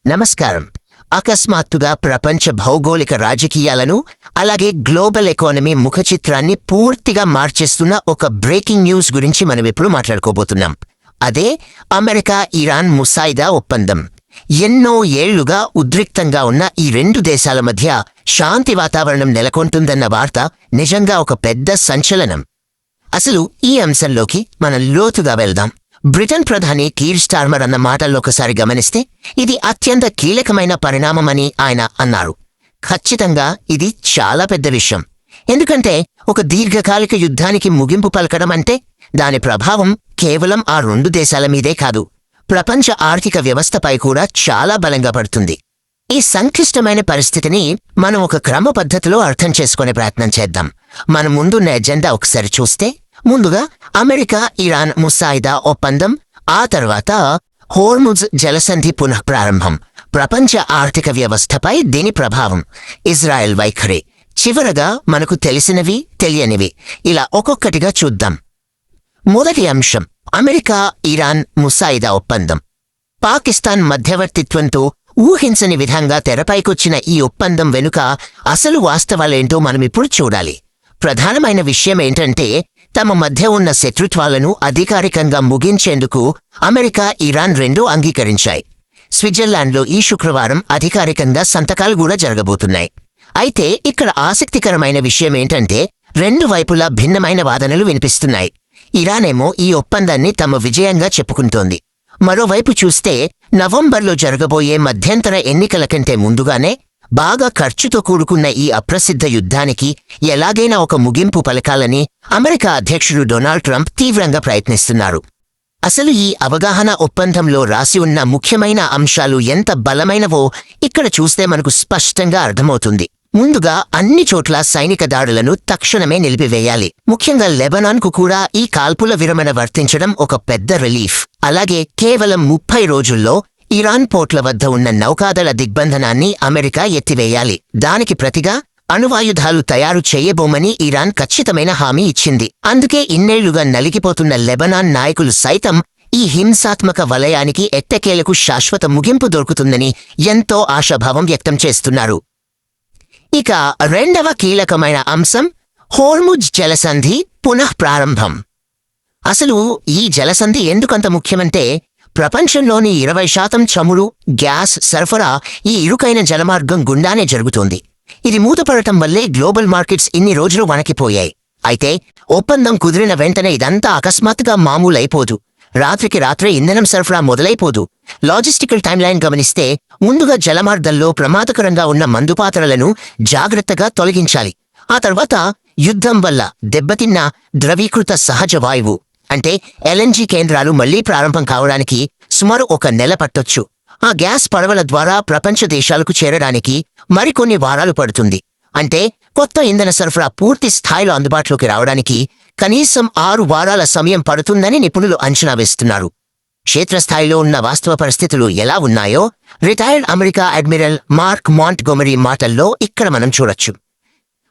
నమస్కారం. అకస్మాత్తుగా ప్రపంచ భౌగోళిక రాజకీయాలను అలాగే గ్లోబల్ ఎకానమీ ముఖచిత్రాన్ని పూర్తిగా మార్చేస్తున్న ఒక బ్రేకింగ్ న్యూస్ గురించి మనం ఇప్పుడు మాట్లాడుకోబోతున్నాం. అదే అమెరికా ఇరాన్ ముసాయిదా ఒప్పందం. ఎన్నో ఏళ్లుగా ఉద్రిక్తంగా ఉన్న ఈ రెండు దేశాల మధ్య శాంతి వాతావరణం నెలకొంటుందన్న వార్త నిజంగా ఒక పెద్ద సంచలనం. అసలు ఈ అంశంలోకి మనం లోతుగా వెళ్దాం. బ్రిటన్ ప్రధాని కీర్ స్టార్మర్ అన్న మాటల్లోకసారి గమనిస్తే ఇది అత్యంత కీలకమైన పరిణామమని ఆయన అన్నారు. ఖచ్చితంగా ఇది చాలా పెద్ద విషయం. ఎందుకంటే ఒక దీర్ఘకాలిక యుద్ధానికి ముగింపు పలకడం అంటే దాని ప్రభావం కేవలం ఆ రెండు దేశాల మీదే కాదు, ప్రపంచ ఆర్థిక వ్యవస్థపై కూడా చాలా బలంగా పడుతుంది. ఈ సంక్లిష్టమైన పరిస్థితిని మనం ఒక క్రమ పద్ధతిలో అర్థం చేసుకునే ప్రయత్నం చేద్దాం. మన ముందున్న ఎజెండా ఒకసారి చూస్తే, ముందుగా అమెరికా ఇరాన్ ముసాయిదా ఒప్పందం, ఆ తర్వాత హోర్ముజ్ జలసంధి పునఃప్రారంభం, ప్రపంచ ఆర్థిక వ్యవస్థపై దీని ప్రభావం, ఇజ్రాయెల్ వైఖరి, చివరగా మనకు తెలిసినవి తెలియనివి, ఇలా ఒక్కొక్కటిగా చూద్దాం. మొదటి అంశం, అమెరికా ఇరాన్ ముసాయిదా ఒప్పందం. పాకిస్తాన్ మధ్యవర్తిత్వంతో ఊహించని విధంగా తెరపైకొచ్చిన ఈ ఒప్పందం వెనుక అసలు వాస్తవాలేంటో మనమిప్పుడు చూడాలి. ప్రధానమైన విషయం ఏంటంటే, తమ మధ్య ఉన్న శత్రుత్వాలను అధికారికంగా ముగించేందుకు అమెరికా ఇరాన్ రెండూ అంగీకరించాయి. స్విట్జర్లాండ్లో ఈ శుక్రవారం అధికారికంగా సంతకాలు కూడా జరగబోతున్నాయి. అయితే ఇక్కడ ఆసక్తికరమైన విషయం ఏంటంటే, రెండు వైపులా భిన్నమైన వాదనలు వినిపిస్తున్నాయి. ఇరానేమో ఈ ఒప్పందాన్ని తమ విజయంగా చెప్పుకుంటోంది. మరోవైపు చూస్తే, నవంబర్లో జరగబోయే మధ్యంతర ఎన్నికల కంటే ముందుగానే బాగా ఖర్చుతో కూడుకున్న ఈ అప్రసిద్ధ యుద్ధానికి ఎలాగైనా ఒక ముగింపు పలకాలని అమెరికా అధ్యక్షుడు డొనాల్డ్ ట్రంప్ తీవ్రంగా ప్రయత్నిస్తున్నారు. అసలు ఈ అవగాహన ఒప్పందంలో రాసి ఉన్న ముఖ్యమైన అంశాలు ఎంత బలమైనవో ఇక్కడ చూస్తే మనకు స్పష్టంగా అర్థమవుతుంది. ముందుగా అన్ని చోట్ల సైనిక దాడులను తక్షణమే నిలిపివేయాలి. ముఖ్యంగా లెబనాన్కు కూడా ఈ కాల్పుల విరమణ వర్తించడం ఒక పెద్ద రిలీఫ్. అలాగే కేవలం 30 రోజుల్లో ఇరాన్ పోర్ట్ల వద్ద ఉన్న నౌకాదళ దిగ్బంధనాన్ని అమెరికా ఎత్తివేయాలి. దానికి ప్రతిగా అణువాయుధాలు తయారు చేయబోమని ఇరాన్ ఖచ్చితమైన హామీ ఇచ్చింది. అందుకే ఇన్నేళ్లుగా నలిగిపోతున్న లెబనాన్ నాయకులు సైతం ఈ హింసాత్మక వలయానికి ఎట్టకేలకు శాశ్వత ముగింపు దొరుకుతుందని ఎంతో ఆశాభావం వ్యక్తం చేస్తున్నారు. ఇక రెండవ కీలకమైన అంశం, హోర్ముజ్ జలసంధి పునఃప్రారంభం. అసలు ఈ జలసంధి ఎందుకంత ముఖ్యమంటే, ప్రపంచంలోని 20% చమురు, గ్యాస్ సరఫరా ఈ ఇరుకైన జలమార్గం గుండానే జరుగుతోంది. ఇది మూతపడటం వల్లే గ్లోబల్ మార్కెట్స్ ఇన్ని రోజులు వణకిపోయాయి. అయితే ఒప్పందం కుదిరిన వెంటనే ఇదంతా అకస్మాత్తుగా మామూలైపోదు. రాత్రికి రాత్రే ఇంధనం సరఫరా మొదలైపోదు. లాజిస్టికల్ టైమ్లైన్ గమనిస్తే, ముందుగా జలమార్గంలో ప్రమాదకరంగా ఉన్న మందుపాత్రలను జాగ్రత్తగా తొలగించాలి. ఆ తర్వాత యుద్ధం వల్ల దెబ్బతిన్న ద్రవీకృత సహజ వాయువు అంటే ఎల్ఎన్జీ కేంద్రాలు మళ్లీ ప్రారంభం కావడానికి సుమారు 1 నెల పట్టొచ్చు. ఆ గ్యాస్ పడవల ద్వారా ప్రపంచ దేశాలకు చేరడానికి మరికొన్ని వారాలు పడుతుంది. అంటే కొత్త ఇంధన సరఫరా పూర్తి స్థాయిలో అందుబాటులోకి రావడానికి కనీసం 6 వారాల సమయం పడుతుందని నిపుణులు అంచనా వేస్తున్నారు. క్షేత్రస్థాయిలో ఉన్న వాస్తవ పరిస్థితులు ఎలా ఉన్నాయో రిటైర్డ్ అమెరికా అడ్మిరల్ మార్క్ మాంట్గోమరీ మాటల్లో ఇక్కడ మనం చూడొచ్చు.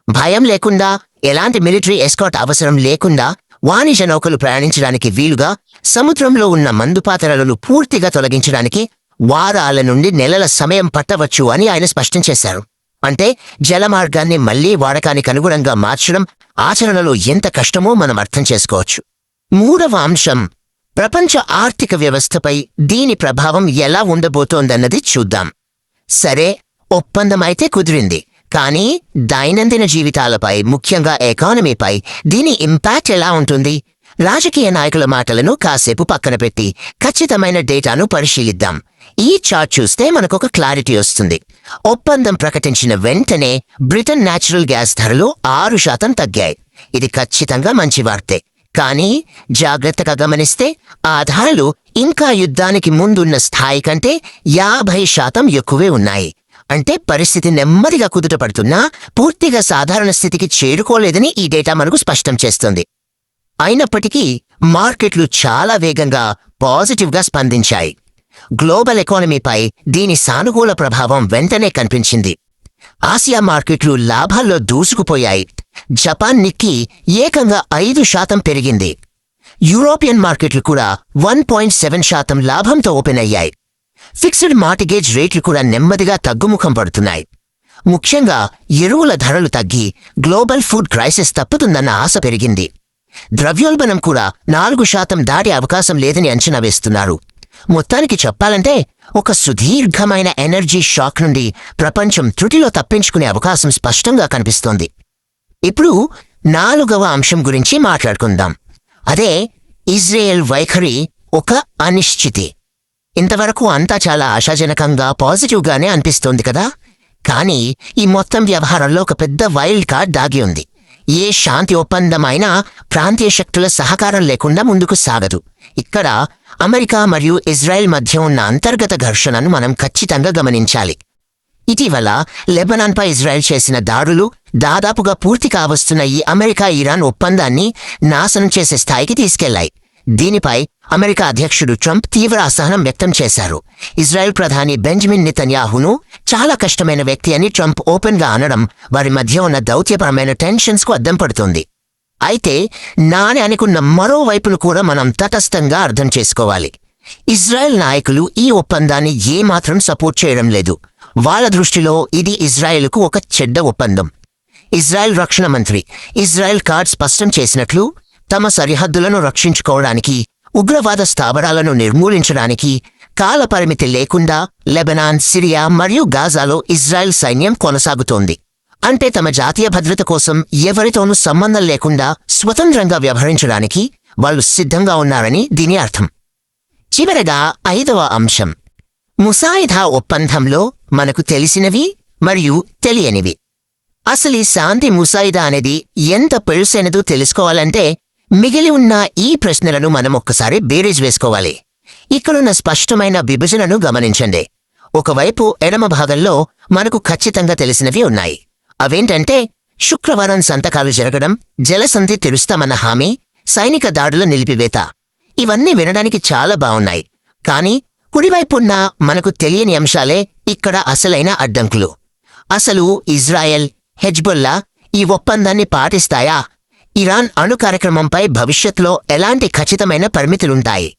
భయం లేకుండా, ఎలాంటి మిలిటరీ ఎస్కాట్ అవసరం లేకుండా వాణిజ్య నౌకలు ప్రయాణించడానికి వీలుగా సముద్రంలో ఉన్న మందుపాత్రలను పూర్తిగా తొలగించడానికి వారాల నుండి నెలల సమయం పట్టవచ్చు అని ఆయన స్పష్టం చేశారు. అంటే జలమార్గాన్ని మళ్లీ వాడకానికి అనుగుణంగా మార్చడం ఆచరణలో ఎంత కష్టమో మనం అర్థం చేసుకోవచ్చు. మూడవ అంశం, ప్రపంచ ఆర్థిక వ్యవస్థపై దీని ప్రభావం ఎలా ఉండబోతోందన్నది చూద్దాం. సరే, ఒప్పందమైతే కుదిరింది, కానీ దైనందిన జీవితాలపై, ముఖ్యంగా ఎకానమీపై దీని ఇంపాక్ట్ ఎలా ఉంటుంది? రాజకీయ నాయకుల మాటలను కాసేపు పక్కన పెట్టి ఖచ్చితమైన డేటాను పరిశీలిద్దాం. ఈ చార్ట్ చూస్తే మనకొక క్లారిటీ వస్తుంది. ఒప్పందం ప్రకటించిన వెంటనే బ్రిటన్ న్యాచురల్ గ్యాస్ ధరలు 6% తగ్గాయి. ఇది ఖచ్చితంగా మంచి వార్తే. కానీ జాగ్రత్తగా గమనిస్తే ఆ ధరలు ఇంకా యుద్ధానికి ముందున్న స్థాయి కంటే 50% ఎక్కువే ఉన్నాయి. అంటే పరిస్థితి నెమ్మదిగా కుదుటపడుతున్నా పూర్తిగా సాధారణ స్థితికి చేరుకోలేదని ఈ డేటా మనకు స్పష్టం చేస్తుంది. అయినప్పటికీ మార్కెట్లు చాలా వేగంగా పాజిటివ్గా స్పందించాయి. గ్లోబల్ ఎకానమీపై దీని సానుకూల ప్రభావం వెంటనే కనిపించింది. ఆసియా మార్కెట్లు లాభాల్లో దూసుకుపోయాయి. జపాన్ నిక్కీ ఏకంగా 5% పెరిగింది. యూరోపియన్ మార్కెట్లు కూడా 1.7% లాభంతో ఓపెన్ అయ్యాయి. ఫిక్స్డ్ మార్టిగేజ్ రేట్లు కూడా నెమ్మదిగా తగ్గుముఖం పడుతున్నాయి. ముఖ్యంగా ఎరువుల ధరలు తగ్గి గ్లోబల్ ఫుడ్ క్రైసిస్ తప్పుతుందన్న ఆశ పెరిగింది. ద్రవ్యోల్బణం కూడా 4% దాటే అవకాశం లేదని అంచనా వేస్తున్నారు. మొత్తానికి చెప్పాలంటే ఒక సుదీర్ఘమైన ఎనర్జీ షాక్ నుండి ప్రపంచం త్రుటిలో తప్పించుకునే అవకాశం స్పష్టంగా కనిపిస్తోంది. ఇప్పుడు 4వ అంశం గురించి మాట్లాడుకుందాం. అదే ఇజ్రాయెల్ వైఖరి ఒక అనిశ్చితి. ఇంతవరకు అంతా చాలా ఆశాజనకంగా పాజిటివ్గానే అనిపిస్తోంది కదా. కానీ ఈ మొత్తం వ్యవహారంలో ఒక పెద్ద వైల్డ్ కార్డ్ దాగి ఉంది. ఏ శాంతి ఒప్పందమైనా ప్రాంతీయ శక్తుల సహకారం లేకుండా ముందుకు సాగదు. ఇక్కడ అమెరికా మరియు ఇజ్రాయెల్ మధ్య ఉన్న అంతర్గత ఘర్షణను మనం ఖచ్చితంగా గమనించాలి. ఇటీవల లెబనాన్పై ఇజ్రాయెల్ చేసిన దాడులు దాదాపుగా పూర్తి కావస్తున్న ఈ అమెరికా-ఇరాన్ ఒప్పందాన్ని నాశనం చేసే స్థాయికి తీసుకెళ్లాయి. దీనిపై అమెరికా అధ్యక్షుడు ట్రంప్ తీవ్ర అసహనం వ్యక్తం చేశారు. ఇజ్రాయెల్ ప్రధాని బెంజమిన్ నెతన్యాహును చాలా కష్టమైన వ్యక్తి అని ట్రంప్ ఓపెన్గా అనడం వారి మధ్య ఉన్న దౌత్యపరమైన టెన్షన్స్కు అద్దం పడుతోంది. అయితే నాణ్యానికున్న మరోవైపును కూడా మనం తటస్థంగా అర్థం చేసుకోవాలి. ఇజ్రాయెల్ నాయకులు ఈ ఒప్పందాన్ని ఏమాత్రం సపోర్ట్ చేయడం లేదు. వాళ్ళ దృష్టిలో ఇది ఇజ్రాయెల్కు ఒక చెడ్డ ఒప్పందం. ఇజ్రాయెల్ రక్షణ మంత్రి ఇజ్రాయెల్ కార్డ్ స్పష్టం చేసినట్లు తమ సరిహద్దులను రక్షించుకోవడానికి, ఉగ్రవాద స్థావరాలను నిర్మూలించడానికి కాలపరిమితి లేకుండా లెబనాన్, సిరియా మరియు గాజాలో ఇజ్రాయెల్ సైన్యం కొనసాగుతోంది. అంటే తమ జాతీయ భద్రత కోసం ఎవరితోనూ సంబంధం లేకుండా స్వతంత్రంగా వ్యవహరించడానికి వాళ్ళు సిద్ధంగా ఉన్నారని దీని అర్థం. చివరగా 5వ అంశం ముసాయిదా ఒప్పందంలో మనకు తెలిసినవి మరియు తెలియనివి. అసలు ఈ శాంతి ముసాయిదా అనేది ఎంత పెరుసైనదో తెలుసుకోవాలంటే మిగిలి ఉన్న ఈ ప్రశ్నలను మనం ఒక్కసారి బేరీజ్ వేసుకోవాలి. ఇక్కడున్న స్పష్టమైన విభజనను గమనించండి. ఒకవైపు ఎడమ భాగంలో మనకు ఖచ్చితంగా తెలిసినవి ఉన్నాయి. అవేంటంటే శుక్రవారం సంతకాలు జరగడం, జలసంధి తెరుస్తామన్న హామీ, సైనిక దాడుల నిలిపివేత. ఇవన్నీ వినడానికి చాలా బావున్నాయి. కానీ కుడివైపున్న మనకు తెలియని అంశాలే ఇక్కడ అసలైన అడ్డంకులు. అసలు ఇజ్రాయెల్, హెజ్బొల్లా ఈ ఒప్పందాన్ని పాటిస్తాయా? ఇరాన్ అణు కార్యక్రమంపై భవిష్యత్తులో ఎలాంటి ఖచ్చితమైన పరిమితులుంటాయి?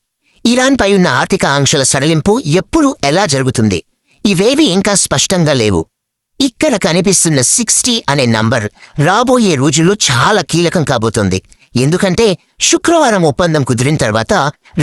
ఇరాన్పై ఉన్న ఆర్థిక ఆంక్షల సడలింపు ఎప్పుడు ఎలా జరుగుతుంది? ఇవేవి ఇంకా స్పష్టంగా లేవు. ఇక్కడ కనిపిస్తున్న 60 అనే నంబర్ రాబోయే రోజుల్లో చాలా కీలకం కాబోతోంది. ఎందుకంటే శుక్రవారం ఒప్పందం కుదిరిన తర్వాత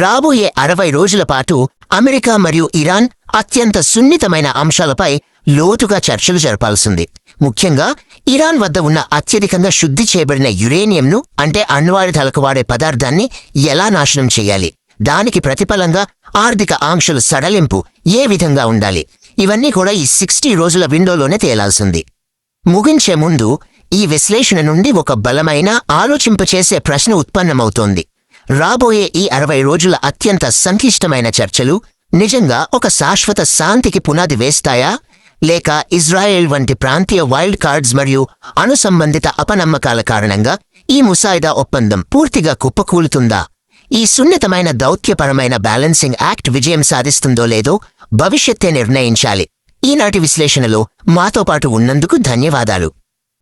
రాబోయే 60 రోజుల పాటు అమెరికా మరియు ఇరాన్ అత్యంత సున్నితమైన అంశాలపై లోతుగా చర్చలు జరపాల్సింది. ముఖ్యంగా ఇరాన్ వద్ద ఉన్న అత్యధికంగా శుద్ధి చేయబడిన యురేనియంను, అంటే అణ్వాయుధాలకు వాడే పదార్థాన్ని ఎలా నాశనం చేయాలి, దానికి ప్రతిఫలంగా ఆర్థిక ఆంక్షలు సడలింపు ఏ విధంగా ఉండాలి, ఇవన్నీ కూడా ఈ 60 రోజుల విండోలోనే తేలాల్సింది. ముగించే ముందు ఈ విశ్లేషణ నుండి ఒక బలమైన ఆలోచింపచేసే ప్రశ్న ఉత్పన్నమవుతోంది. రాబోయే ఈ 60 రోజుల అత్యంత సంక్లిష్టమైన చర్చలు నిజంగా ఒక శాశ్వత శాంతికి పునాది వేస్తాయా, లేక ఇజ్రాయెల్ వంటి ప్రాంతీయ వైల్డ్ కార్డ్స్ మరియు అణుసంబంధిత అపనమ్మకాల కారణంగా ఈ ముసాయిదా ఒప్పందం పూర్తిగా కుప్పకూలుతుందా? ఈ సున్నితమైన దౌత్యపరమైన బ్యాలెన్సింగ్ యాక్ట్ విజయం సాధిస్తుందో లేదో భవిష్యత్తే నిర్ణయించాలి. ఈనాటి విశ్లేషణలో మాతో పాటు ఉన్నందుకు ధన్యవాదాలు.